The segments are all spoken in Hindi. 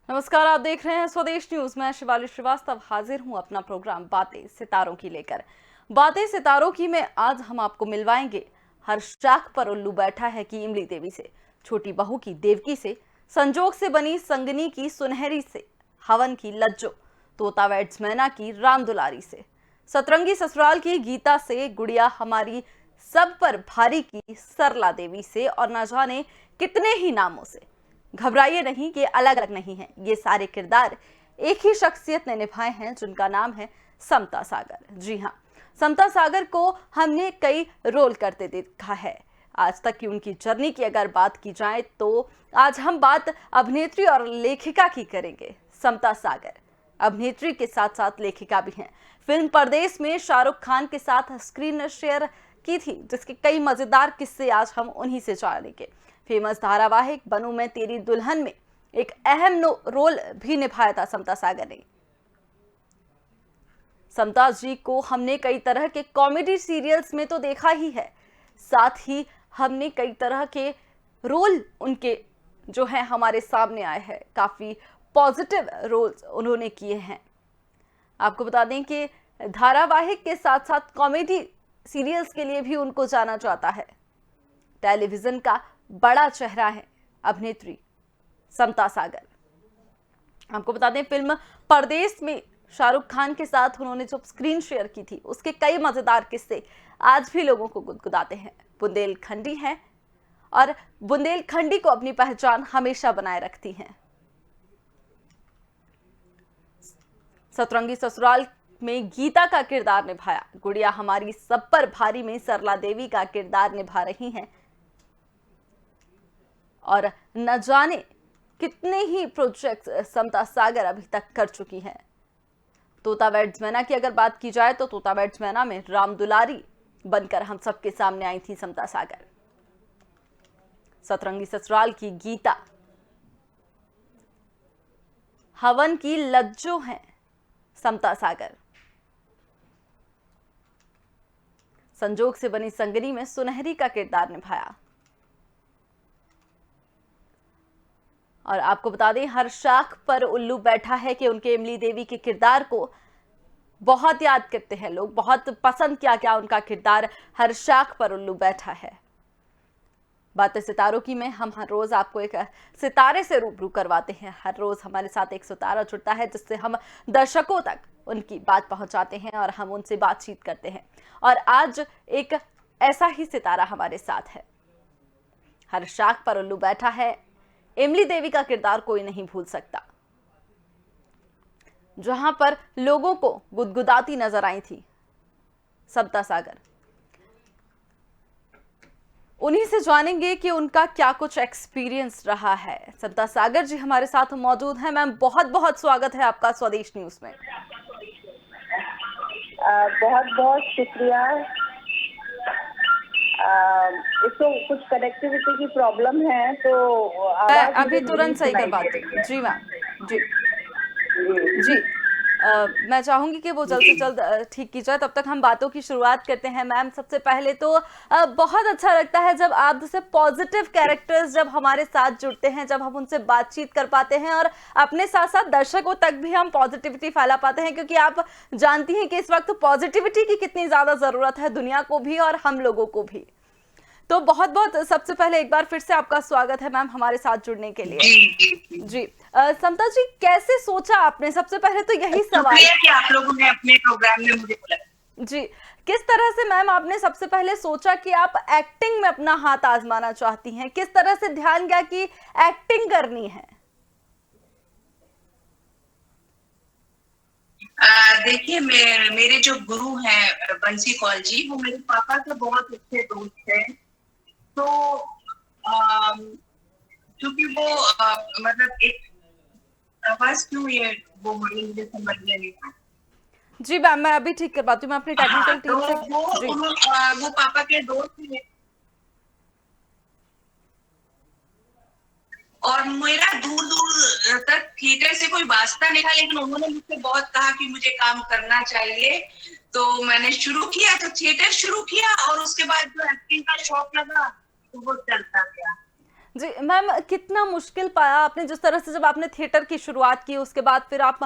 नमस्कार, आप देख रहे हैं स्वदेश न्यूज। मैं शिवाली श्रीवास्तव हाजिर हूं अपना प्रोग्राम बातें सितारों की लेकर। बातें सितारों की में आज हम आपको मिलवाएंगे हर शाख पर उल्लू बैठा है की इमली देवी से, छोटी बहू की देवकी से, संजोग से बनी संगनी की सुनहरी से, हवन की लज्जो, तोता बैट्समैना की राम दुलारी से, सतरंगी ससुराल की गीता से, गुड़िया हमारी सब पर भारी की सरला देवी से और न जाने कितने ही नामों से। घबराइए नहीं, ये अलग अलग नहीं है, ये सारे किरदार एक ही शख्सियत ने निभाए हैं जिनका नाम है समता सागर। जी हाँ, समता सागर को हमने कई रोल करते देखा है। आज तक की उनकी जर्नी की अगर बात की जाए तो आज हम बात अभिनेत्री और लेखिका की करेंगे। समता सागर अभिनेत्री के साथ साथ लेखिका भी हैं। फिल्म परदेश में शाहरुख खान के साथ स्क्रीन शेयर की थी, जिसके कई मजेदार किस्से आज हम उन्हीं से जानेंगे। फेमस धारावाहिक बनूं मैं तेरी दुल्हन में एक अहम रोल भी निभाया था समता सागर ने। समता जी को हमने कई तरह के कॉमेडी सीरियल्स में तो देखा ही है, साथ ही हमने कई तरह के रोल उनके जो है हमारे सामने आए हैं। काफी पॉजिटिव रोल्स उन्होंने किए हैं। आपको बता दें कि धारावाहिक के साथ साथ कॉमेडी सीरियल्स के लिए भी उनको जाना जाता है। टेलीविजन का बड़ा चेहरा है अभिनेत्री समता सागर। आपको बता दें, फिल्म परदेश में शाहरुख खान के साथ उन्होंने जो स्क्रीन शेयर की थी, उसके कई मजेदार किस्से आज भी लोगों को गुदगुदाते हैं। बुंदेलखंडी हैं और बुंदेलखंडी को अपनी पहचान हमेशा बनाए रखती हैं। सतरंगी ससुराल में गीता का किरदार निभाया, गुड़िया हमारी सब पर भारी में सरला देवी का किरदार निभा रही हैं और न जाने कितने ही प्रोजेक्ट समता सागर अभी तक कर चुकी हैं। तोता बैट्समैना की अगर बात की जाए तो तोता बैट्समैना में राम दुलारी बनकर हम सबके सामने आई थी समता सागर। सतरंगी ससुराल की गीता, हवन की लज्जो हैं समता सागर, संजोग से बनी संगनी में सुनहरी का किरदार निभाया। और आपको बता दें, हर शाख पर उल्लू बैठा है कि उनके इमली देवी के किरदार को बहुत याद करते हैं लोग, बहुत पसंद किया क्या उनका किरदार। हर शाख पर उल्लू बैठा है। बातें सितारों की में हम हर रोज आपको एक सितारे से रूबरू करवाते हैं। हर रोज हमारे साथ एक सितारा जुड़ता है जिससे हम दर्शकों तक उनकी बात पहुंचाते हैं और हम उनसे बातचीत करते हैं। और आज एक ऐसा ही सितारा हमारे साथ है। हर शाख पर उल्लू बैठा है, इमली देवी का किरदार कोई नहीं भूल सकता। जहां पर लोगों को गुदगुदाती नजर आई थी समता सागर, उन्हीं से जानेंगे कि उनका क्या कुछ एक्सपीरियंस रहा है। समता सागर जी हमारे साथ मौजूद हैं। मैम, बहुत बहुत स्वागत है आपका स्वदेश न्यूज में। बहुत बहुत शुक्रिया। इसको कुछ कनेक्टिविटी की प्रॉब्लम है तो मैं अभी तुरंत सही करवाती हूँ। जी मैम, जी जी। मैं चाहूंगी कि वो जल्द से जल्द ठीक की जाए। तब तक हम बातों की शुरुआत करते हैं। मैम, सबसे पहले तो बहुत अच्छा लगता है जब आप जैसे पॉजिटिव कैरेक्टर्स जब हमारे साथ जुड़ते हैं, जब हम उनसे बातचीत कर पाते हैं और अपने साथ साथ दर्शकों तक भी हम पॉजिटिविटी फैला पाते हैं, क्योंकि आप जानती हैं कि इस वक्त पॉजिटिविटी की कितनी ज्यादा जरूरत है दुनिया को भी और हम लोगों को भी। तो बहुत बहुत सबसे पहले एक बार फिर से आपका स्वागत है मैम हमारे साथ जुड़ने के लिए। जी समता जी, कैसे सोचा आपने, सबसे पहले तो यही सवाल कि आप लोगों ने अपने प्रोग्राम में मुझे बुलाया। जी, किस तरह से मैम आपने सबसे पहले सोचा कि आप एक्टिंग में अपना हाथ आजमाना चाहती हैं? किस तरह से ध्यान गया कि एक्टिंग करनी है? देखिए, मेरे जो गुरु हैं बंसी कौल जी, वो मेरे पापा के बहुत अच्छे दोस्त हैं। तो क्योंकि वो मतलब एक बस क्यों ये वो मुझे समझ में नहीं आता। जी मैम, मैं अभी ठीक करवाती हूँ। मैं अपनी टेक्निकल टीम से वो पापा के दोस्त थे और मेरा दूर दूर तक थिएटर से कोई वास्ता नहीं था, लेकिन उन्होंने मुझसे बहुत कहा कि मुझे काम करना चाहिए। तो मैंने शुरू किया, तो थिएटर शुरू किया और उसके बाद जो एक्टिंग का शौक लगा तो वो चलता गया। जी मैम, कितना मुश्किल पाया आपने, जिस तरह से जब आपने थिएटर की शुरुआत की उसके बाद फिर आप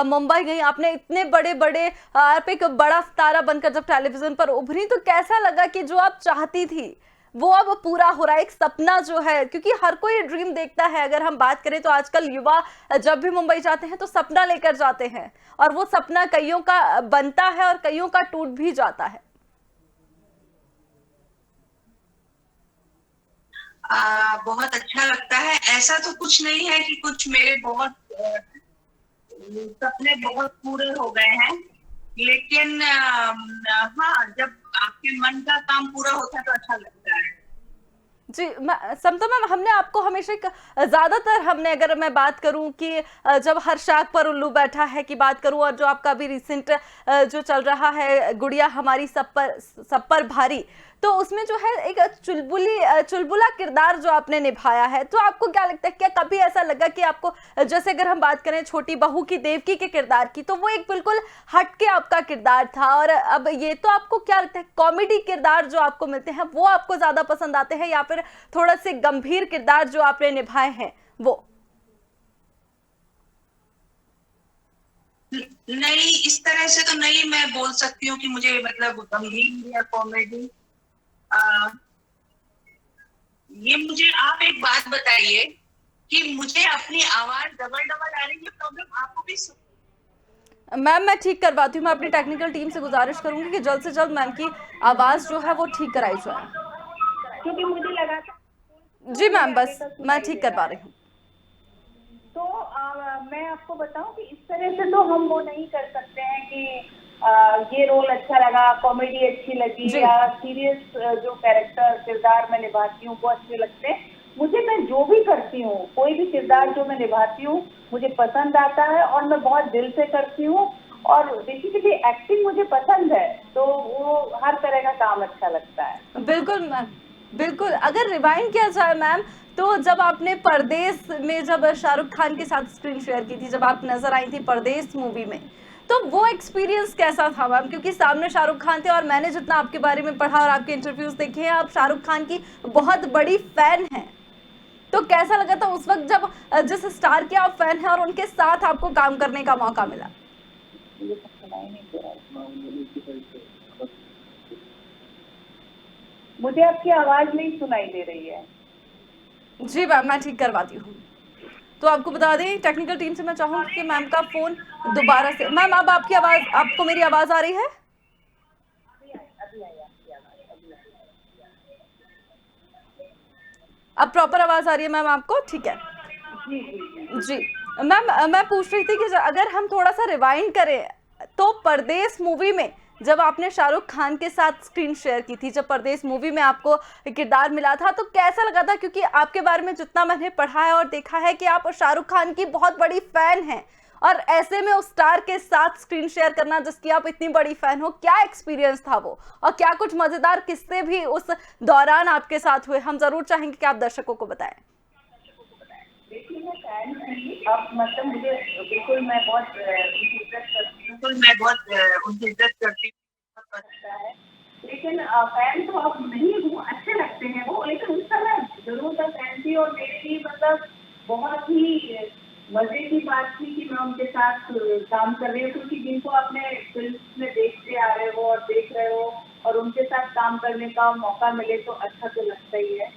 मुंबई गई, आपने इतने बड़े बड़े आप एक बड़ा सितारा बनकर जब टेलीविजन पर उभरी, तो कैसा लगा कि जो आप चाहती थी वो अब पूरा हो रहा है, एक सपना जो है, क्योंकि हर कोई ड्रीम देखता है। अगर हम बात करें तो आजकल युवा जब भी मुंबई जाते हैं तो सपना लेकर जाते हैं, और वो सपना कईयों का बनता है और कईयों का टूट भी जाता है। बहुत अच्छा लगता है। ऐसा तो कुछ नहीं है कि कुछ मेरे बहुत सपने बहुत पूरे हो गए हैं, लेकिन हाँ, जब आपके मन का काम पूरा होता है तो अच्छा लगता है। जी समता मैम, हमने आपको हमेशा एक ज्यादातर, हमने अगर मैं बात करूं कि जब हर शाख पर उल्लू बैठा है की बात करूं, और जो आपका अभी रिसेंट जो चल रहा है गुड़िया हमारी सब पर भारी, तो उसमें जो है एक चुलबुला किरदार जो आपने निभाया है, तो आपको क्या लगता है, क्या कभी ऐसा लगा कि आपको, जैसे अगर हम बात करें छोटी बहू की देवकी के किरदार की, तो वो एक बिल्कुल हटके आपका किरदार था, और अब ये, तो आपको क्या लगता है कॉमेडी किरदार जो आपको मिलते हैं वो आपको ज्यादा पसंद आते हैं, या फिर थोड़ा से गंभीर किरदार जो आपने निभाए हैं वो? नहीं, इस तरह से तो नहीं मैं बोल सकती हूँ कि मुझे मतलब गंभीर या कॉमेडी। ये मुझे आप एक बात बताइए कि मुझे अपनी आवाज डबल डबल आ रही है, प्रॉब्लम आपको भी मैम मैं ठीक करवाती हूँ, मैं अपनी टेक्निकल टीम से गुजारिश करूंगी कि जल्द से जल्द मैम की आवाज जो है वो ठीक कराई जाए। क्योंकि मुझे लगा था जी मेरे मैम, आगे बस का मैं सुनाई ठीक दे रहा करवा है। रही हूँ। तो मैं आपको बताऊं कि इस तरह से तो हम वो नहीं कर सकते हैं कि ये रोल अच्छा लगा, कॉमेडी अच्छी लगी, जी या सीरियस जो कैरेक्टर किरदार मैं निभाती हूँ वो अच्छे लगते हैं। मुझे, मैं जो भी करती हूँ, कोई भी किरदार जो मैं निभाती हूँ मुझे पसंद आता है, और मैं बहुत दिल से करती हूँ। और बेसिकली एक्टिंग मुझे पसंद है, तो वो हर तरह का काम अच्छा लगता है। बिल्कुल मैम, बिल्कुल। अगर रिवाइंड किया जाए मैम, तो जब आपने परदेश में जब शाहरुख खान के साथ स्क्रीन शेयर की थी, जब आप नजर आई थी परदेश मूवी में, तो वो एक्सपीरियंस कैसा था मैम? क्योंकि सामने शाहरुख खान थे, और मैंने जितना आपके बारे में पढ़ा और आपके इंटरव्यूज देखे हैं, आप शाहरुख खान की बहुत बड़ी फैन हैं। तो कैसा लगा था उस वक्त जब जिस स्टार के आप फैन हैं और उनके साथ आपको काम करने का मौका मिला? मुझे कुछ सुनाई नहीं दे रहा है। मुझे आपकी आवाज नहीं सुनाई दे रही है। जी मैम, मैं ठीक करवाती हूँ। तो आपको बता दें टेक्निकल टीम से मैं चाहूंगी कि मैम का फोन दोबारा से, मैम अब आपकी आवाज, आपको मेरी आवाज आ रही है? अभी आई आपकी आवाज, अभी आई। अब प्रॉपर आवाज आ रही है मैम आपको? ठीक है। जी जी जी। जी मैम, मैं पूछ रही थी कि अगर हम थोड़ा सा रिवाइंड करें, तो परदेश मूवी में जब आपने शाहरुख खान के साथ स्क्रीन शेयर की थी, जब परदेश मूवी में आपको किरदार मिला था, तो कैसा लगा था? क्योंकि आपके बारे में जितना मैंने पढ़ा है और देखा है कि आप शाहरुख खान की बहुत बड़ी फैन हैं, और ऐसे में उस स्टार के साथ स्क्रीन शेयर करना जिसकी आप इतनी बड़ी फैन हो, क्या एक्सपीरियंस था वो, और क्या कुछ मजेदार किस्से भी उस दौरान आपके साथ हुए? हम जरूर चाहेंगे कि आप दर्शकों को बताएं। देखिए, मैं फैन थी, अब मतलब मुझे बिल्कुल, मैं बहुत उनकी इज्जत करती हूँ, बिल्कुल मैं बहुत उनकी इज्जत करती हूँ, बहुत लगता है। लेकिन फैन तो अब नहीं हूँ, अच्छे लगते हैं वो, लेकिन उस समय जरूर था फैन थी, और मेरे लिए मतलब बहुत ही मजे की बात थी कि मैं उनके साथ काम कर रही हूँ, क्योंकि जिनको आपने फिल्म में देखते आ रहे हो और देख रहे हो, और उनके साथ काम करने का मौका मिले तो अच्छा तो लगता ही है।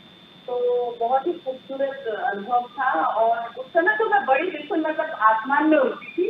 तो बहुत ही खूबसूरत अनुभव था, और उस समय तो मैं बड़ी, बिल्कुल मतलब आसमान में उड़ती थी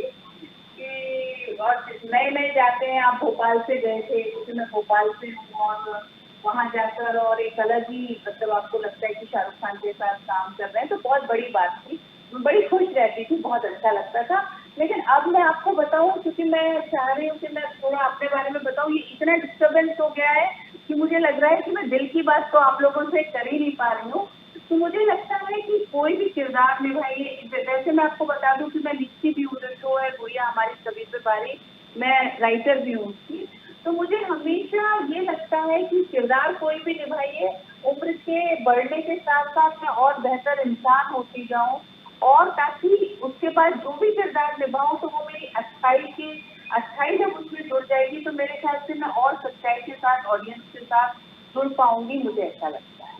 कि, और नए नए जाते हैं, आप भोपाल से गए थे, क्योंकि मैं भोपाल से हूँ, और वहाँ जाकर और एक अलग ही मतलब आपको लगता है कि शाहरुख खान के साथ काम कर रहे हैं, तो बहुत बड़ी बात थी। मैं बड़ी खुश रहती थी, बहुत अच्छा लगता था। लेकिन अब मैं आपको बताऊं, क्योंकि मैं चाह रही हूँ कि मैं थोड़ा अपने बारे में बताऊं, ये इतना डिस्टर्बेंस हो गया है कि मुझे लग रहा है कि मैं दिल की बात तो आप लोगों से कर ही नहीं पा रही हूँ। तो मुझे लगता है कि कोई भी किरदार निभाइए, जैसे मैं आपको बता दूं कि मैं लिखती भी हूँ, जो शो है गुड़िया हमारी कबीर पे बारी, मैं राइटर भी हूँ उसकी। तो मुझे हमेशा ये लगता है कि किरदार कोई भी निभाइए, उम्र के बढ़ने के साथ साथ मैं और बेहतर इंसान होती जाऊं, और ताकि उसके बाद जो भी किरदार निभाऊं तो वो मेरी अच्छाई जब उसमें जुड़ जाएगी, तो मेरे ख्याल से मैं और सच्चाई के साथ ऑडियंस के साथ जुड़ पाऊंगी, मुझे ऐसा लगता है।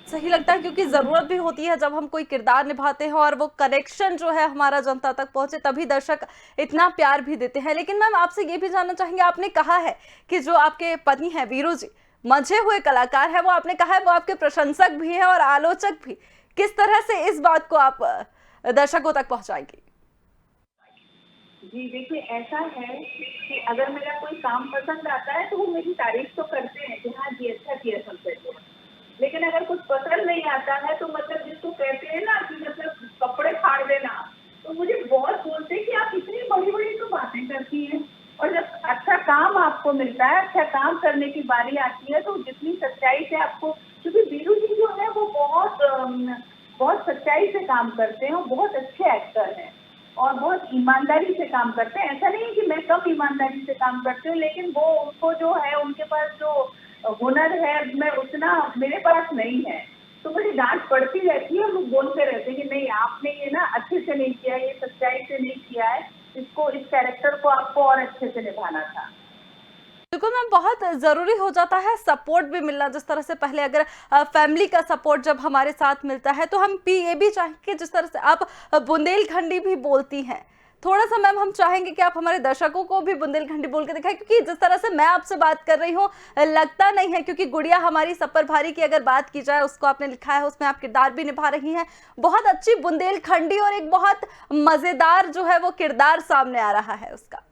सही लगता है, क्योंकि जरूरत भी होती है जब हम कोई किरदार निभाते हैं और वो कनेक्शन जो है हमारा जनता तक पहुंचे, तभी दर्शक इतना प्यार भी देते हैं। लेकिन मैम आपसे ये भी जानना चाहेंगे, आपने कहा है कि जो आपके पति हैं वीरू जी मंझे हुए कलाकार है, वो आपने कहा है वो आपके प्रशंसक भी हैं और आलोचक भी। किस तरह से इस बात को आप दर्शकों तक पहुंचाएंगे? जी देखिए, ऐसा है कि अगर मेरा कोई काम पसंद आता है तो वो मेरी तारीफ तो करते हैं कि हाँ जी अच्छा किया सबसे। लेकिन अगर कुछ पसंद नहीं आता है तो मतलब जिसको कहते हैं ना कि मतलब कपड़े फाड़ देना, तो मुझे बहुत बोलते हैं कि आप इतनी बड़ी बड़ी तो बातें करती हैं, और जब अच्छा काम आपको मिलता है, अच्छा काम करने की बारी आती है, तो जितनी सच्चाई से आपको, क्योंकि वीरू जी जो है वो बहुत सच्चाई से काम करते हैं और बहुत अच्छे एक्टर हैं और बहुत ईमानदारी से काम करते हैं। ऐसा नहीं है कि मैं कम ईमानदारी से काम करती हूँ, लेकिन वो उनको जो है, उनके पास जो हुनर है मैं उतना मेरे पास नहीं है, तो मुझे डांट पड़ती रहती है। लोग बोलते रहते हैं कि नहीं आपने ये ना अच्छे से नहीं किया, ये सच्चाई से नहीं किया है, इसको, इस कैरेक्टर को आपको और अच्छे से निभाना था। बिल्कुल मैम, बहुत ज़रूरी हो जाता है सपोर्ट भी मिलना। जिस तरह से पहले अगर फैमिली का सपोर्ट जब हमारे साथ मिलता है, तो हम ये भी चाहेंगे जिस तरह से आप बुंदेलखंडी भी बोलती हैं, थोड़ा सा मैम हम चाहेंगे कि आप हमारे दर्शकों को भी बुंदेलखंडी बोल के दिखाएं, क्योंकि जिस तरह से मैं आपसे बात कर रही हूँ लगता नहीं है, क्योंकि गुड़िया हमारी सफर भारी की अगर बात की जाए, उसको आपने लिखा है, उसमें आप किरदार भी निभा रही हैं, बहुत अच्छी बुंदेलखंडी, और एक बहुत मज़ेदार जो है वो किरदार सामने आ रहा है उसका।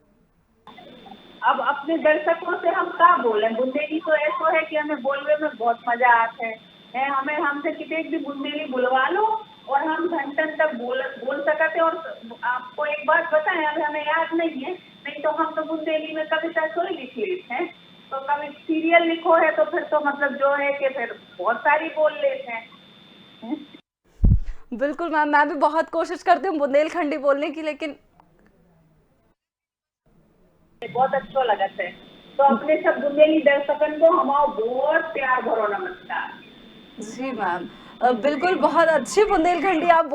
अब अपने दर्शकों से हम क्या बोले, बुंदेली तो ऐसा है कि हमें बोलने में बहुत मजा आता है। हमें हमसे कितने भी बुंदेली बुलवा लो और हम घंटन तक बोल सकते। और आपको एक बात बताएं, अभी हमें याद नहीं है, नहीं तो हम तो बुंदेली में कविता थोड़ी लिख लेते हैं, तो कभी सीरियल लिखो है तो फिर तो मतलब जो है कि फिर बहुत सारी बोल लेते हैं। बिल्कुल मैम, मैं भी बहुत कोशिश करती हूँ बुंदेलखंडी बोलने की, लेकिन बहुत अच्छा लगा है। तो अपने सब बुंदेली दर्शकन को हमारा बहुत प्यार भरो नमस्कार। जी मैम, बिल्कुल बहुत अच्छी बुंदेलखंडी आप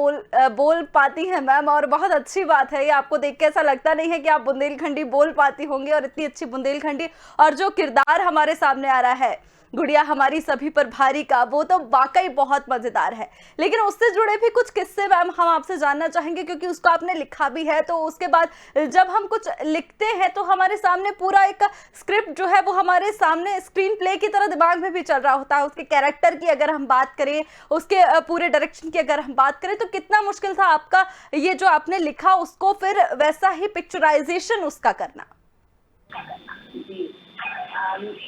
बोल पाती हैं मैम, और बहुत अच्छी बात है ये। आपको देख के ऐसा लगता नहीं है कि आप बुंदेलखंडी बोल पाती होंगी, और इतनी अच्छी बुंदेलखंडी, और जो किरदार हमारे सामने आ रहा है गुड़िया हमारी सभी पर भारी का, वो तो वाकई बहुत मजेदार है। लेकिन उससे जुड़े भी कुछ किस्से मैम हम आपसे जानना चाहेंगे, क्योंकि उसको आपने लिखा भी है। तो उसके बाद जब हम कुछ लिखते हैं तो हमारे सामने पूरा एक स्क्रिप्ट जो है वो हमारे सामने स्क्रीन प्ले की तरह दिमाग में भी चल रहा होता है। उसके कैरेक्टर की अगर हम बात करें, उसके पूरे डायरेक्शन की अगर हम बात करें, तो कितना मुश्किल था आपका ये जो आपने लिखा उसको फिर वैसा ही पिक्चराइजेशन उसका करना। जी,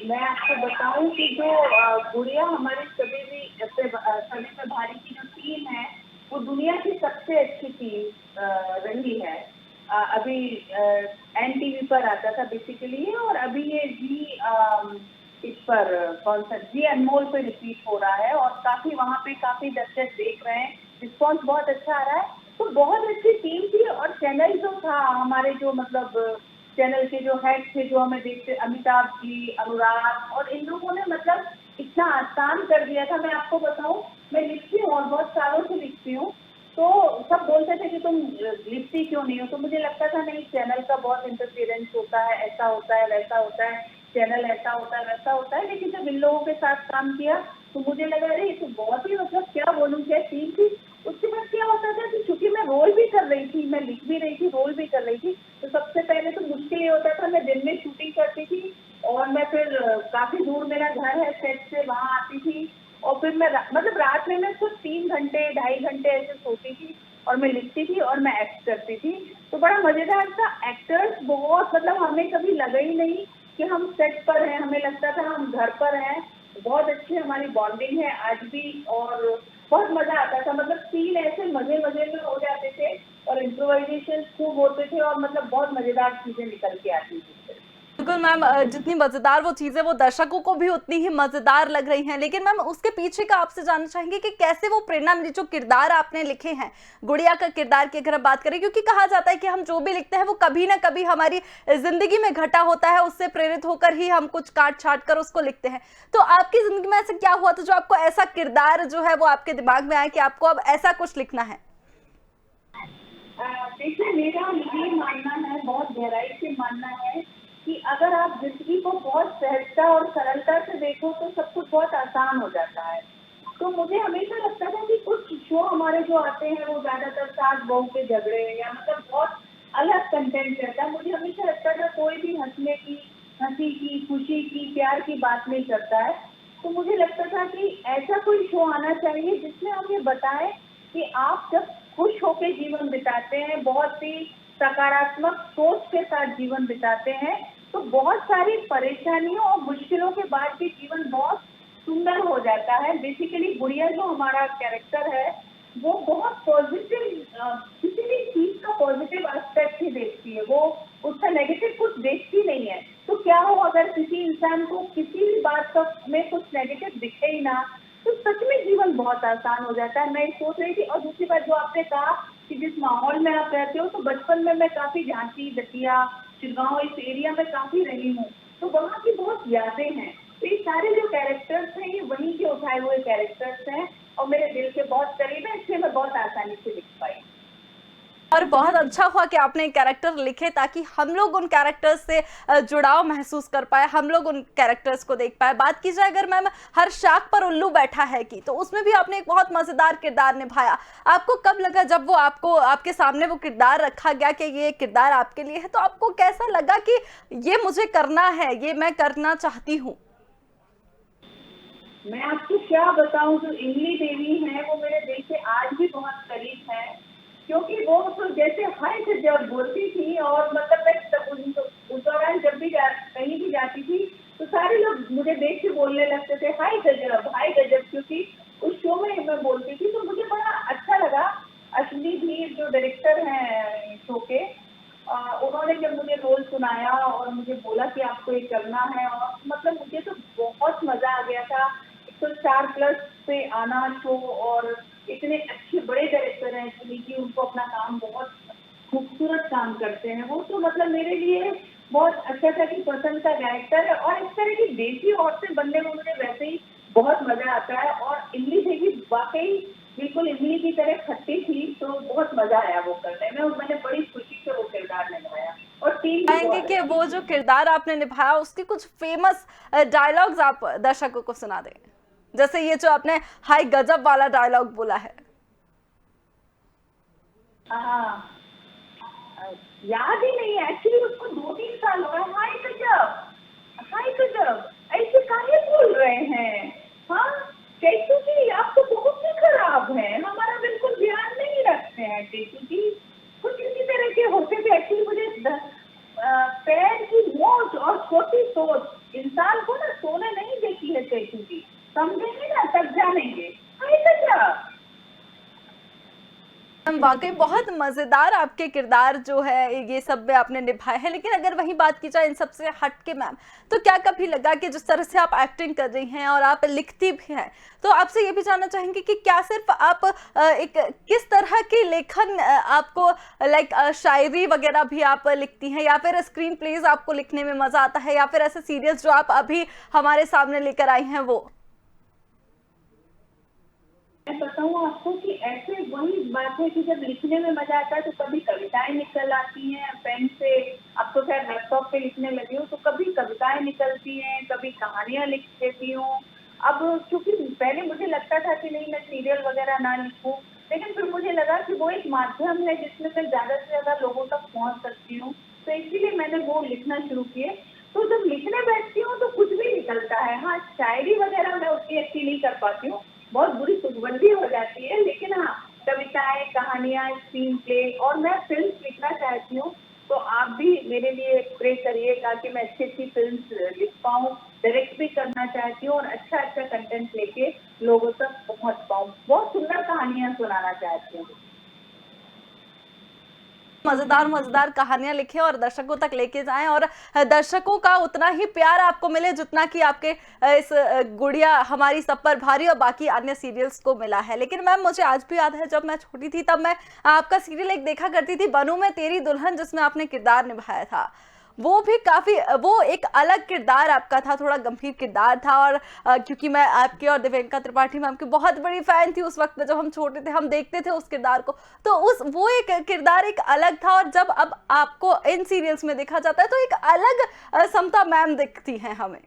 मैं आपको बताऊं कि जो गुड़िया हमारी सभी पे भारी की जो टीम है, वो दुनिया की सबसे अच्छी टीम रही है। अभी NTV पर आता था बेसिकली, और अभी ये इस पर कौन सा जी अनमोल पे रिपीट हो रहा है, और काफी वहाँ पे काफी दर्शक देख रहे हैं, रिस्पॉन्स बहुत अच्छा आ रहा है। तो बहुत अच्छी टीम थी, और चैनल जो था हमारे, जो मतलब चैनल के जो हेड थे जो हमें देखते, अमिताभ जी, अनुराग, और इन लोगों ने मतलब इतना आसान कर दिया था। मैं आपको बताऊं, मैं लिखती हूँ और बहुत सालों से लिखती हूँ, तो सब बोलते थे कि तुम लिखती क्यों नहीं हो, तो मुझे लगता था नहीं, चैनल का बहुत इंटरफेरेंस होता है, ऐसा होता है, वैसा होता है, चैनल ऐसा होता है, वैसा होता है। लेकिन जब इन लोगों के साथ काम किया तो मुझे लगा अरे ये तो बहुत ही, मतलब क्या बोलूँ, क्या टीम थी। उसके बाद क्या होता था कि चूंकि मैं रोल भी कर रही थी, मैं लिख भी रही थी, रोल भी कर रही थी, तो सबसे पहले तो मुश्किल ये होता था, मैं दिन में शूटिंग करती थी, और मैं फिर काफी दूर मेरा घर है सेट से, वहाँ आती थी, और फिर मैं मतलब रात में मैं कुछ 3 घंटे 2.5 घंटे ऐसे सोती थी, और मैं लिखती थी और मैं एक्ट करती थी। तो बड़ा मजेदार था। एक्टर्स बहुत, मतलब हमें कभी लगा ही नहीं कि हम सेट पर हैं, हमें लगता था हम घर पर हैं। बहुत अच्छी हमारी बॉन्डिंग है आज भी, और बहुत मजा आता था। मतलब सीन ऐसे मजे मजे में हो जाते थे, और इम्प्रोवाइजेशन खूब होते थे, और मतलब बहुत मजेदार चीजें निकल के आती थी। बिल्कुल मैम, जितनी मजेदार वो चीजें वो दर्शकों को भी उतनी ही मजेदार लग रही हैं। लेकिन मैम उसके पीछे का आपसे जानना चाहेंगे कि कैसे वो प्रेरणा मिली, जो किरदार आपने लिखे हैं, गुड़िया का किरदार की अगर हम बात करें, क्योंकि कहा जाता है कि हम जो भी लिखते हैं वो कभी ना कभी हमारी जिंदगी में घटा होता है, उससे प्रेरित होकर ही हम कुछ काट छाट कर उसको लिखते हैं। तो आपकी जिंदगी में ऐसा क्या हुआ था जो आपको ऐसा किरदार जो है वो आपके दिमाग में आया कि आपको अब ऐसा कुछ लिखना है? देखिए, मेरा ये मानना है, बहुत गहराई से मानना है, कि अगर आप जिंदगी को बहुत सहजता और सरलता से देखो तो सब कुछ बहुत आसान हो जाता है। तो मुझे हमेशा लगता था कि कुछ शो हमारे जो आते हैं वो ज्यादातर सास बहू के झगड़े या मतलब बहुत अलग कंटेंट रहता है। मुझे हमेशा लगता था कोई भी हंसी की, खुशी की, प्यार की बात नहीं करता है। तो मुझे लगता था कि ऐसा कोई शो आना चाहिए जिसमें हम ये बताएं कि आप जब खुश होकर जीवन बिताते हैं, बहुत ही सकारात्मक सोच के साथ जीवन बिताते हैं, तो बहुत सारी परेशानियों और मुश्किलों के बाद भी जीवन बहुत सुंदर हो जाता है। बेसिकली गुड़िया जो हमारा कैरेक्टर है वो बहुत पॉजिटिव, किसी भी चीज का पॉजिटिव एस्पेक्ट ही देखती है, वो उसका नेगेटिव कुछ देखती नहीं है। तो क्या हो अगर किसी इंसान को किसी भी बात का में कुछ नेगेटिव दिखे ही ना, तो सच में जीवन बहुत आसान हो जाता है। मैं सोच रही थी। और दूसरी बात जो आपने कहा कि जिस माहौल में आप रहते हो, तो बचपन में मैं काफी झांसी, दतिया, चिड़गांव इस एरिया में काफी रही हूँ, तो वहाँ की बहुत यादें हैं। तो ये सारे जो कैरेक्टर्स हैं ये वहीं के उठाए हुए कैरेक्टर्स हैं और मेरे दिल के बहुत करीब है, इसलिए मैं बहुत आसानी से लिख पाई। और बहुत अच्छा हुआ कि आपने कैरेक्टर लिखे ताकि हम लोग उन कैरेक्टर्स से जुड़ाव महसूस कर पाए, हम लोग उन कैरेक्टर्स को देख पाए। बात की जाए अगर मैम हर शाख पर उल्लू बैठा है की, तो उसमें भी आपने एक बहुत मजेदार किरदार निभाया। आपको कब लगा जब वो आपके सामने वो किरदार रखा गया कि ये किरदार आपके लिए है, तो आपको कैसा लगा कि ये मुझे करना है, ये मैं करना चाहती हूँ? मैं आपको क्या बताऊं, जो इमली देवी है वो मेरे दिल से आज भी बहुत करीब है, क्योंकि वो तो जैसे हाय गजब बोलती थी। और मतलब मैं उस दौरान जब भी कहीं भी जाती थी तो सारे लोग मुझे देख के बोलने लगते थे हाय गजब, हाय गजब, क्योंकि उस शो में मैं बोलती थी। तो मुझे बड़ा अच्छा लगा। अश्विनी धीर जो डायरेक्टर हैं शो के, उन्होंने जब मुझे रोल सुनाया और मुझे बोला कि आपको ये करना है, और मतलब मुझे तो बहुत मजा आ गया था। तो स्टार प्लस पे आना शो, और इतने अच्छे बड़े डायरेक्टर हैं एक्चुअली कि उनको अपना काम बहुत खूबसूरत काम करते हैं वो, तो मतलब मेरे लिए बहुत अच्छा था कि पसंद का डायरेक्टर है। और इस तरह की देसी औरतें बनने में मुझे वैसे ही बहुत मजा आता है। और इमली देवी वाकई बिल्कुल इमली की तरह खट्टी थी, तो बहुत मजा आया वो करने में और मैंने बड़ी खुशी से वो किरदार निभाया। और टीम चाहेंगे कि वो जो किरदार आपने निभाया उसके कुछ फेमस डायलॉग्स आप दर्शकों को सुना दें, जैसे ये जो आपने हाय गजब वाला डायलॉग बोला है। हाँ, याद ही नहीं है एक्चुअली, उसको 2-3 साल हो गए। हाय गजब, हाय गजब, ऐसे काहे बोल रहे हैं? हाँ, कैसू जी आप तो बहुत ही खराब है, हमारा बिल्कुल ध्यान नहीं रखते हैं कैसू जी। कुछ इसी तरह के होते थे एक्चुअली। मुझे पैर की मोच और छोटी सोच इंसान को ना सोने नहीं देती है कैसू जी, समझेंगे ना तब जानेंगे। हाय गजब। वाकई बहुत मजेदार आपके किरदार जो है ये सब में आपने निभाए हैं। लेकिन अगर वही बात की जाए इन सब से हट के मैम, तो क्या कभी लगा कि जिस तरह से आप एक्टिंग कर रही हैं और आप लिखती भी हैं, तो आपसे ये भी जानना चाहेंगे कि क्या सिर्फ आप एक किस तरह की लेखन आपको लाइक शायरी वगैरह भी आप लिखती हैं, या फिर स्क्रीन प्लेज आपको लिखने में मजा आता है, या फिर ऐसे सीरियल्स जो आप अभी हमारे सामने लेकर आई हैं वो? मैं बताऊँ आपको कि ऐसे वही बात है कि जब लिखने में मजा आता है तो कभी कविताएं निकल आती हैं पेन से। अब तो खैर लैपटॉप पे लिखने लगी हूँ, तो कभी कविताएं निकलती हैं, कभी कहानियां लिख देती हूँ। अब क्योंकि पहले मुझे लगता था कि नहीं मैं सीरियल वगैरह ना लिखूं, लेकिन फिर मुझे लगा कि वो एक माध्यम है जिसमें मैं ज्यादा से ज्यादा लोगों तक पहुंच सकती हूँ, तो इसीलिए मैंने वो लिखना शुरू किए। तो जब लिखने बैठती हूँ तो कुछ भी निकलता है। हाँ, शायरी वगैरह मैं उतनी अच्छी नहीं कर पाती हूँ, बहुत बुरी तुकबंदी हो जाती है, लेकिन हाँ कविताएं, कहानियां, स्क्रीन प्ले, और मैं फिल्म लिखना चाहती हूँ। तो आप भी मेरे लिए प्रे करिएगा कि मैं अच्छी अच्छी फिल्म लिख पाऊँ, डायरेक्ट भी करना चाहती हूँ और अच्छा अच्छा कंटेंट लेके लोगों तक पहुँच पाऊँ। बहुत सुंदर कहानियां सुनाना चाहती हूँ। मजेदार मजेदार कहानियां लिखें और दर्शकों तक लेके जाएं, और दर्शकों का उतना ही प्यार आपको मिले जितना कि आपके इस गुड़िया हमारी सब पर भारी और बाकी अन्य सीरियल्स को मिला है। लेकिन मैम मुझे आज भी याद है जब मैं छोटी थी तब मैं आपका सीरियल एक देखा करती थी, बनूं मैं तेरी दुल्हन, जिसमें आपने किरदार निभाया था। वो भी काफी, वो एक अलग किरदार आपका था, थोड़ा गंभीर किरदार था। और क्योंकि मैं आपके और दिव्यंका त्रिपाठी मैम की बहुत बड़ी फैन थी उस वक्त में, जब हम छोटे थे हम देखते थे उस किरदार को, तो वो एक किरदार एक अलग था। और जब अब आपको इन सीरियल्स में देखा जाता है तो एक अलग समता मैम दिखती हैं हमें।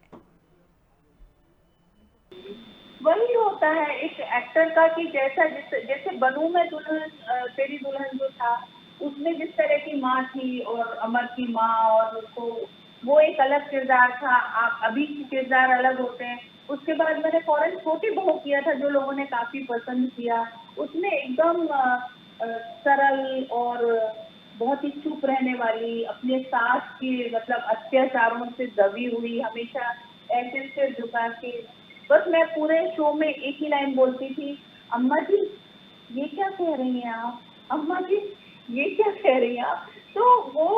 वही होता है एक एक्टर का कि जैसा जैसे जैसे बनू में दुल्हन तेरी दुल्हन जो था, उसमें जिस तरह की माँ थी और अमर की माँ, और उसको वो एक अलग किरदार था। आप अभी के किरदार अलग होते हैं। उसके बाद मैंने फौरन छोटी बहू किया था, जो लोगों ने काफी पसंद किया। उसमें एकदम सरल और बहुत ही चुप रहने वाली, अपने सास के मतलब अत्याचारों से दबी हुई, हमेशा ऐसे सिर झुका के, बस मैं पूरे शो में एक ही लाइन बोलती थी, अम्मा जी ये क्या कह रही हैं आप, अम्मा जी ये क्या कह रही हैं आप। तो वो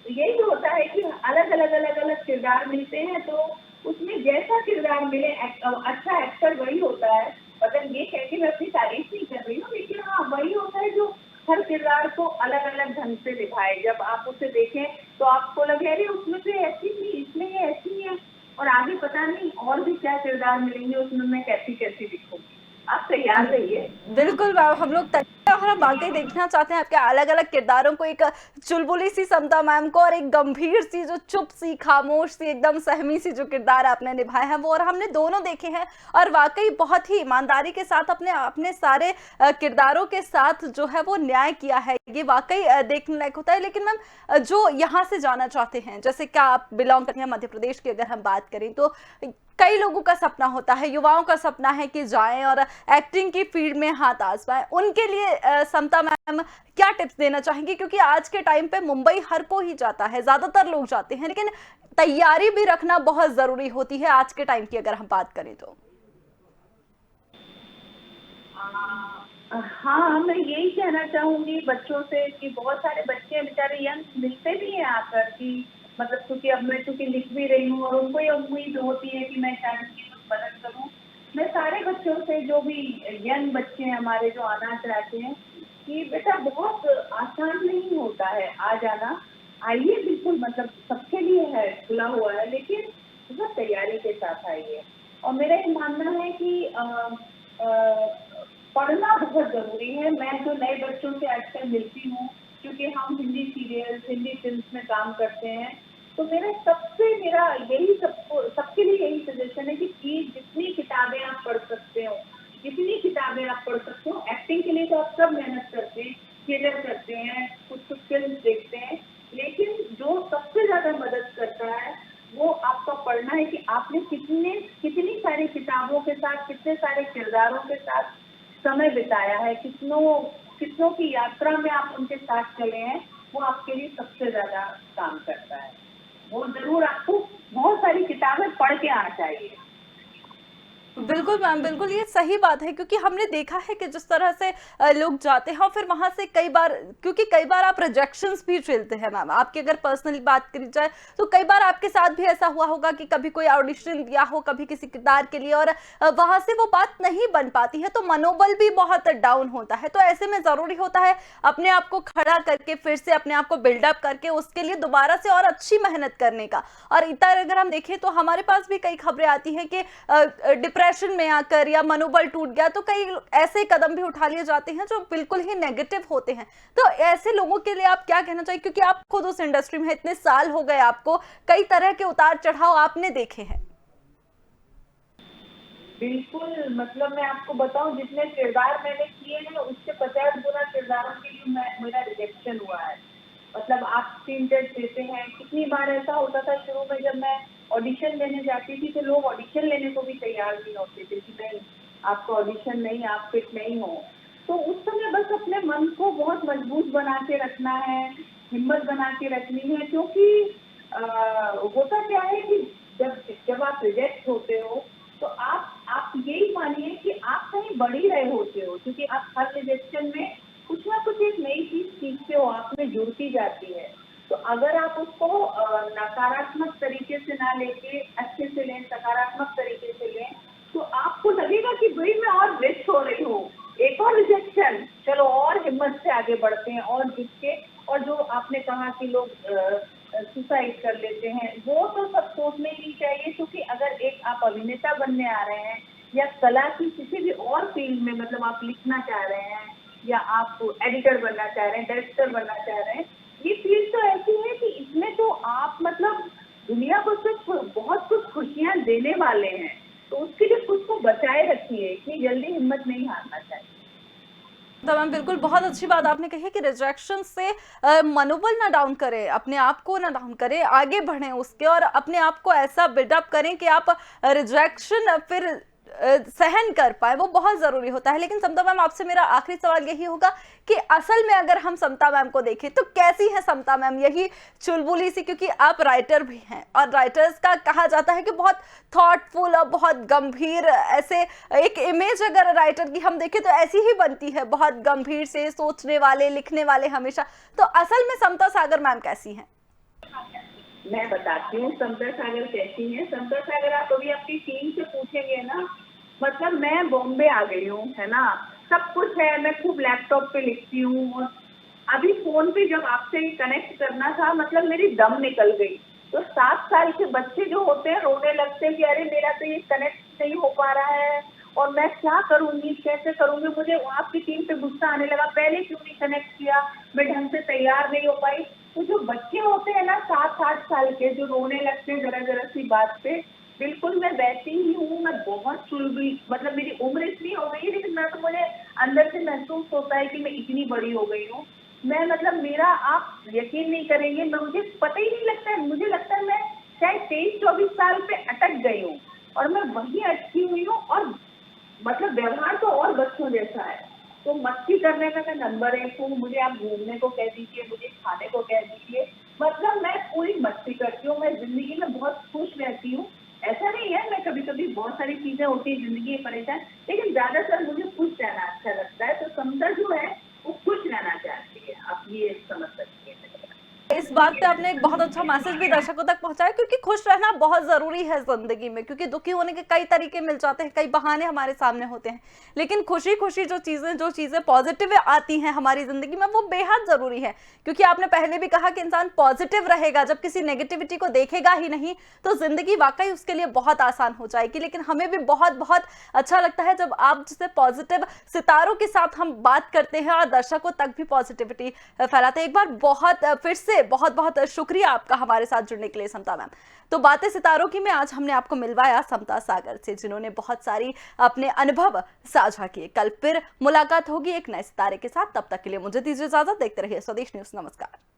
यही होता है कि अलग अलग किरदार मिलते हैं, तो उसमें जैसा किरदार मिले अच्छा एक्टर वही होता है। मतलब ये कह के मैं अपनी तारीफ नहीं कर रही हूँ, लेकिन हाँ वही होता है जो हर किरदार को अलग अलग ढंग से निभाए। जब आप उसे देखें तो आपको लगे अरे उसमें तो ऐसी थी, इसमें ये ऐसी है, और आगे पता नहीं और भी क्या किरदार मिलेंगे उसमें, मैं कैसी कैसी दिखूंगी। आप तैयार रहिए। बिल्कुल मैम, हम लोग और हम वाकई देखना चाहते हैं आपके अलग अलग किरदारों को, एक चुलबुली सी समता मैम को और एक गंभीर सी जो चुप सी खामोश सी एकदम सहमी सी जो किरदार आपने निभाए हैं वो, और हमने दोनों देखे हैं और वाकई बहुत ही ईमानदारी के साथ अपने अपने सारे किरदारों के साथ जो है वो न्याय किया है। ये वाकई देखने लायक होता है। लेकिन मैम जो यहाँ से जाना चाहते हैं, जैसे क्या आप बिलोंग करते हैं मध्य प्रदेश की अगर हम बात करें, तो कई लोगों का सपना होता है, युवाओं का सपना है कि जाएं और एक्टिंग की फील्ड में हाथ आजमाएं। उनके लिए समता मैम क्या टिप्स देना चाहेंगी? क्योंकि आज के टाइम पे मुंबई हर कोई ही जाता है, ज्यादातर लोग जाते हैं, लेकिन तैयारी भी रखना बहुत जरूरी होती है आज के टाइम की अगर हम बात करें तो। हाँ, मैं यही कहना चाहूंगी बच्चों से कि बहुत सारे बच्चे बेचारे यंग मिलते भी हैं आकर कि मतलब, क्योंकि अब मैं चूंकि लिख भी रही हूँ और उनको ये उम्मीद होती है कि मैं शायद उनकी कुछ मदद करूँ। मैं सारे बच्चों से, जो भी यंग बच्चे हैं हमारे जो आना चाहते हैं, कि बेटा बहुत आसान नहीं होता है आ जाना। आइए बिल्कुल, मतलब सबके लिए है, खुला हुआ है, लेकिन बहुत तैयारी के साथ आइए। और मेरा ये मानना है कि पढ़ना बहुत जरूरी है। मैं जो नए बच्चों से आजकल मिलती हूँ, क्योंकि हम हिंदी सीरियल, हिंदी फिल्म में काम करते हैं, तो मेरा यही सबके लिए यही सजेशन है कि प्लीज जितनी किताबें आप पढ़ सकते हो, एक्टिंग के लिए तो आप सब मेहनत करते हैं, थिएटर करते हैं, कुछ फिल्म देखते हैं, लेकिन जो सबसे ज्यादा मदद करता है वो आपका पढ़ना है कि आपने कितनी सारी किताबों के साथ, कितने सारे किरदारों के साथ समय बिताया है, कितनों की यात्रा में आप उनके साथ चले हैं। वो आपके लिए सबसे ज्यादा काम करता है। वो जरूर आपको बहुत सारी किताबें पढ़ के आना चाहिए। बिल्कुल मैम, बिल्कुल ये सही बात है। क्योंकि हमने देखा है कि जिस तरह से लोग जाते हैं और फिर वहां से कई बार, क्योंकि कई बार आप रिजेक्शंस भी झेलते हैं मैम, आपकी अगर पर्सनली बात करी जाए तो कई बार आपके साथ भी ऐसा हुआ होगा कि कभी कोई ऑडिशन दिया हो कभी किसी किरदार के लिए और वहां से वो बात नहीं बन पाती है, तो मनोबल भी बहुत डाउन होता है। तो ऐसे में जरूरी होता है अपने आप को खड़ा करके फिर से अपने आप को बिल्डअप करके उसके लिए दोबारा से और अच्छी मेहनत करने का। और इधर अगर हम देखें तो हमारे पास भी कई खबरें आती हैं कि डिप्रेशन में आकर या मनोबल टूट गया तो कई ऐसे कदम भी उठा लिए जाते हैं जो बिल्कुल ही नेगेटिव होते हैं। तो ऐसे लोगों के लिए आप क्या कहना चाहिए? क्योंकि आप खुद उस इंडस्ट्री में इतने साल हो गए, आपको कई तरह के उतार चढ़ाव आपने देखे हैं। बिल्कुल, मतलब मैं आपको बताऊं, जितने किरदार मैंने किए हैं उससे 50 गुना किरदारों के लिए मेरा रिजेक्शन हुआ है। मतलब आप स्क्रीन टेस्ट देते हैं, कितनी बार ऐसा होता था शुरू में जब मैं ऑडिशन लेने जाती थी तो लोग ऑडिशन लेने को भी तैयार नहीं होते थे कि नहीं आपका ऑडिशन नहीं, आप फिट नहीं हो। तो उस समय बस अपने मन को बहुत मजबूत बना के रखना है, हिम्मत बना के रखनी है, क्योंकि होता क्या है कि जब आप रिजेक्ट होते हो तो आप यही मानिए कि आप कहीं बढ़ ही रहे होते हो, क्योंकि आप हर रिजेक्शन में कुछ ना कुछ एक नई चीज सीखते हो, आप में जुड़ती जाती है। तो अगर आप उसको नकारात्मक तरीके से ना लेके अच्छे से लें, सकारात्मक तरीके से लें, तो आपको लगेगा कि भाई मैं और रिच हो रही हूँ, एक और रिजेक्शन, चलो और हिम्मत से आगे बढ़ते हैं और जुट के। और जो आपने कहा कि लोग सुसाइड कर लेते हैं, वो तो सब सोचने ही चाहिए, क्योंकि अगर एक आप अभिनेता बनने आ रहे हैं या कला की किसी भी और फील्ड में, मतलब आप लिखना चाह रहे हैं या आप एडिटर बनना चाह रहे हैं, डायरेक्टर बनना चाह रहे हैं, ये फील्ड तो ऐसी है कि इसमें तो आप मतलब दुनिया को सिर्फ बहुत कुछ खुशियां देने वाले हैं। तो उसके लिए खुद को बचाए रखिए। चाहिए, इतनी जल्दी हिम्मत नहीं हारना चाहिए। तो मैम बिल्कुल बहुत अच्छी बात आपने कही कि रिजेक्शन से मनोबल ना डाउन करें, अपने आप को ना डाउन करें, आगे बढ़ें उसके और अपने आप को ऐसा बिल्डअप करें कि आप रिजेक्शन फिर सहन कर पाए, वो बहुत जरूरी होता है। लेकिन समता मैम आपसे मेरा आखिरी सवाल यही होगा कि असल में अगर हम समता मैम को देखें तो कैसी है समता मैम, यही चुलबुली सी, क्योंकि आप राइटर भी हैं और राइटर्स का कहा जाता है कि बहुत थॉटफुल और बहुत गंभीर, ऐसे एक इमेज अगर राइटर की हम देखें तो ऐसी ही बनती है, बहुत गंभीर से सोचने वाले, लिखने वाले हमेशा। तो असल में समता सागर मैम कैसी हैं? मैं बताती हूँ समता सागर कैसी है। समता सागर आप अभी अपनी टीम से पूछेंगे ना, मतलब मैं बॉम्बे आ गई हूँ, है ना, सब कुछ है, मैं खूब लैपटॉप पे लिखती हूँ और अभी फोन पे जब आपसे कनेक्ट करना था, मतलब मेरी दम निकल गई। तो 7 साल के बच्चे जो होते हैं रोने लगते हैं कि अरे मेरा तो ये कनेक्ट नहीं हो पा रहा है और मैं क्या करूंगी, कैसे करूंगी। मुझे आपकी टीम पे गुस्सा आने लगा, पहले क्यों नहीं कनेक्ट किया, मैं ढंग से तैयार नहीं हो पाई। तो जो बच्चे होते हैं ना 7-8 साल के, जो रोने लगते हैं जरा जरा सी बात पे, बिल्कुल मैं वैसी ही हूँ। मैं बहुत चुलबुली, मतलब मेरी उम्र इतनी हो गई है लेकिन मैं तो, मुझे अंदर से महसूस होता है कि मैं इतनी बड़ी हो गई हूँ। मैं मतलब मेरा, आप यकीन नहीं करेंगे, मैं, मुझे पता ही नहीं लगता है, मुझे लगता है मैं शायद 23-24 साल पे अटक गई हूँ और मैं वहीं अटकी हुई हूँ। और मतलब व्यवहार तो और बच्चों जैसा है। तो मस्ती करने में मैं नंबर 1 हूँ। मुझे आप घूमने को कह दीजिए, मुझे खाने को कह दीजिए, मतलब मैं पूरी मस्ती करती हूँ। मैं जिंदगी में बहुत खुश रहती हूँ। ऐसा नहीं है, मैं कभी कभी बहुत सारी चीजें होती है जिंदगी में परेशान, लेकिन ज्यादातर मुझे खुश रहना अच्छा लगता है। तो समता जो है वो खुश रहना चाहती है, आप ये समझ सकती है। इस बात पे आपने एक बहुत अच्छा मैसेज भी दर्शकों तक पहुंचाया, क्योंकि खुश रहना बहुत जरूरी है जिंदगी में, क्योंकि दुखी होने के कई तरीके मिल जाते हैं, कई बहाने हमारे सामने होते हैं, लेकिन खुशी खुशी जो चीजें पॉजिटिव आती हैं हमारी जिंदगी में वो बेहद जरूरी है। क्योंकि आपने पहले भी कहा कि इंसान पॉजिटिव रहेगा, जब किसी नेगेटिविटी को देखेगा ही नहीं तो जिंदगी वाकई उसके लिए बहुत आसान हो जाएगी। लेकिन हमें भी बहुत बहुत अच्छा लगता है जब आप जैसे पॉजिटिव सितारों के साथ हम बात करते हैं और दर्शकों तक भी पॉजिटिविटी फैलाते हैं। एक बार बहुत फिर से बहुत बहुत शुक्रिया आपका हमारे साथ जुड़ने के लिए समता मैम। तो बातें सितारों की में आज हमने आपको मिलवाया समता सागर से, जिन्होंने बहुत सारी अपने अनुभव साझा किए। कल फिर मुलाकात होगी एक नए सितारे के साथ, तब तक के लिए मुझे दीजिए इजाजत। देखते रहिए स्वदेश न्यूज। नमस्कार।